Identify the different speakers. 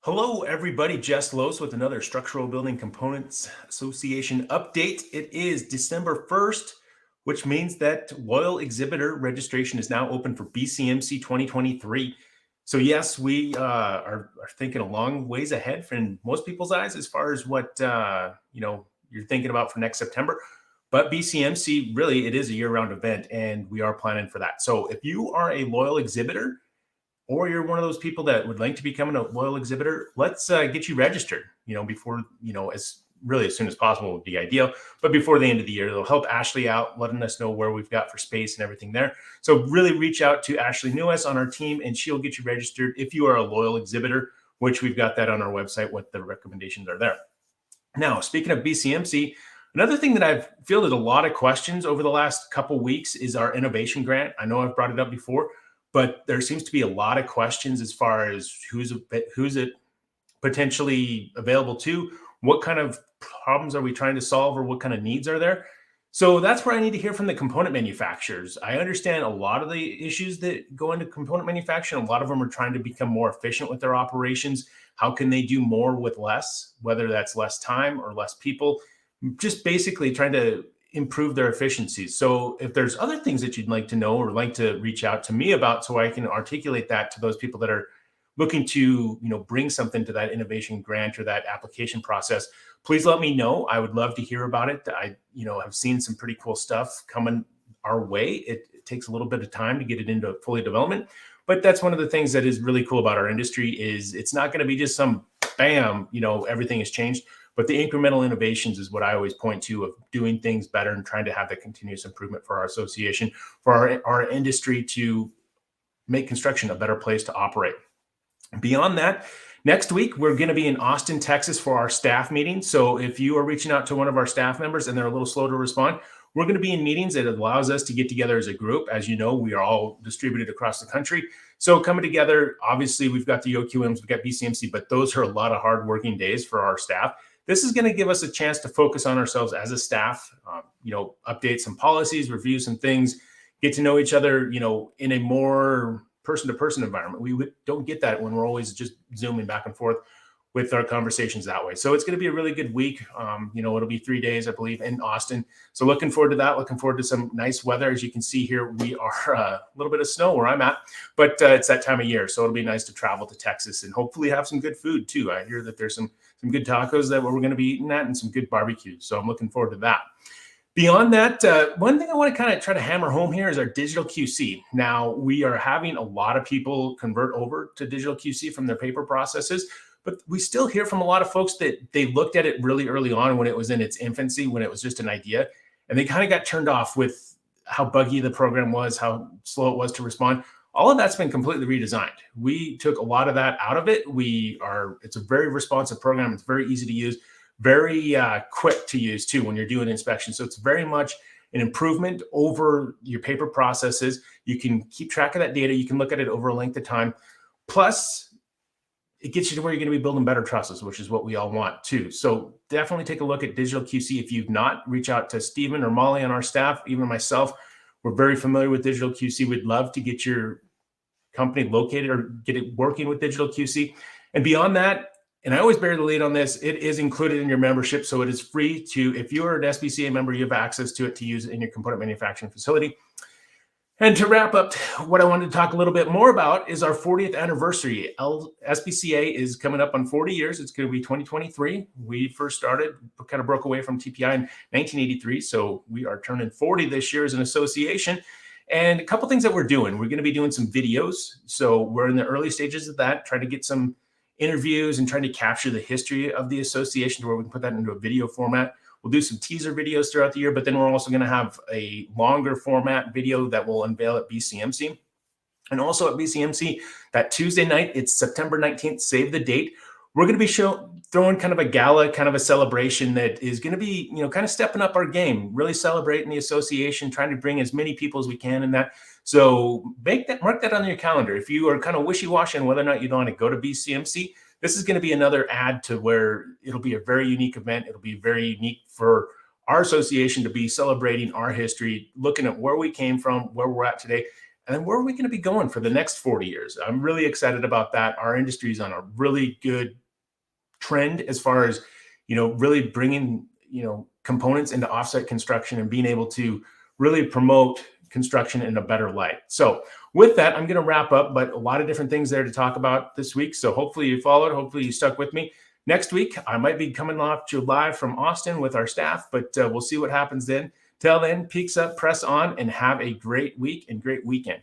Speaker 1: Hello, everybody. Jess Los with another Structural Building Components Association update. It is December 1st, which means that Loyal Exhibitor registration is now open for BCMC 2023. So, yes, we are thinking a long ways ahead from most people's eyes as far as what you're thinking about for next September. But BCMC really it is a year-round event, and we are planning for that. So, if you are a Loyal Exhibitor, or you're one of those people that would like to become a loyal exhibitor, let's get you registered, before, as soon as possible would be ideal, but before the end of the year. It'll help Ashley out, letting us know where we've got for space and everything there. So really reach out to Ashley Newes on our team, and she'll get you registered if you are a loyal exhibitor, which we've got that on our website, what the recommendations are there. Now, speaking of BCMC, another thing that I've fielded a lot of questions over the last couple weeks is our innovation grant. I know I've brought it up before, but there seems to be a lot of questions as far as who's it potentially available to, what kind of problems are we trying to solve, or what kind of needs are there. So that's where I need to hear from the component manufacturers. I understand a lot of the issues that go into component manufacturing. A lot of them are trying to become more efficient with their operations. How can they do more with less, whether that's less time or less people, just basically trying to improve their efficiencies. So if there's other things that you'd like to know or like to reach out to me about, so I can articulate that to those people that are looking to, bring something to that innovation grant or that application process, please let me know. I would love to hear about it. I, have seen some pretty cool stuff coming our way. It takes a little bit of time to get it into fully development, but that's one of the things that is really cool about our industry is it's not going to be just some bam, everything has changed. But the incremental innovations is what I always point to, of doing things better and trying to have that continuous improvement for our association, for our industry, to make construction a better place to operate. Beyond that, next week, we're going to be in Austin, Texas for our staff meeting. So if you are reaching out to one of our staff members and they're a little slow to respond, we're going to be in meetings that allows us to get together as a group. As you know, we are all distributed across the country. So coming together, obviously, we've got the OQMs, we've got BCMC, but those are a lot of hard working days for our staff. This is going to give us a chance to focus on ourselves as a staff, update some policies, review some things, get to know each other, in a more person-to-person environment. We don't get that when we're always just zooming back and forth with our conversations that way. So it's going to be a really good week. It'll be 3 days, I believe, in Austin. So looking forward to that. Looking forward to some nice weather. As you can see here, we are a little bit of snow where I'm at, but it's that time of year. So it'll be nice to travel to Texas and hopefully have some good food too. I hear that there's some good tacos that we're going to be eating at and some good barbecues. So I'm looking forward to that. Beyond that, one thing I want to kind of try to hammer home here is our digital QC. Now, we are having a lot of people convert over to digital QC from their paper processes, but we still hear from a lot of folks that they looked at it really early on when it was in its infancy, when it was just an idea, and they kind of got turned off with how buggy the program was, how slow it was to respond. All of that's been completely redesigned. We took a lot of that out of it. It's a very responsive program. It's very easy to use, very quick to use too when you're doing inspection. So it's very much an improvement over your paper processes. You can keep track of that data. You can look at it over a length of time. Plus, it gets you to where you're going to be building better trusses, which is what we all want too. So definitely take a look at digital QC. If you've not, reach out to Stephen or Molly on our staff, even myself. We're very familiar with digital QC. We'd love to get your company located or get it working with digital QC. And beyond that, and I always bear the lead on this, it is included in your membership. So it is free to, if you're an SBCA member, you have access to it to use it in your component manufacturing facility. And to wrap up, what I wanted to talk a little bit more about is our 40th anniversary. SBCA is coming up on 40 years. It's going to be 2023. We first started, kind of broke away from TPI in 1983. So we are turning 40 this year as an association. And a couple things that we're doing. We're going to be doing some videos. So we're in the early stages of that, trying to get some interviews and trying to capture the history of the association to where we can put that into a video format. We'll do some teaser videos throughout the year, but then we're also going to have a longer format video that we'll unveil at BCMC. And also at BCMC, that Tuesday night, it's September 19th, save the date. We're going to be throwing kind of a gala, kind of a celebration that is going to be, kind of stepping up our game, really celebrating the association, trying to bring as many people as we can in that. So mark that on your calendar. If you are kind of wishy-washy on whether or not you want to go to BCMC, this is going to be another add to where it'll be a very unique event. It'll be very unique for our association to be celebrating our history, looking at where we came from, where we're at today, And then where are we going to be going for the next 40 years? I'm really excited about that. Our industry is on a really good trend as far as, really bringing, components into offsite construction and being able to really promote construction in a better light. So with that, I'm going to wrap up, but a lot of different things there to talk about this week. So hopefully you followed, hopefully you stuck with me. Next week, I might be coming off to live from Austin with our staff, but we'll see what happens then. Till then, peaks up, press on, and have a great week and great weekend.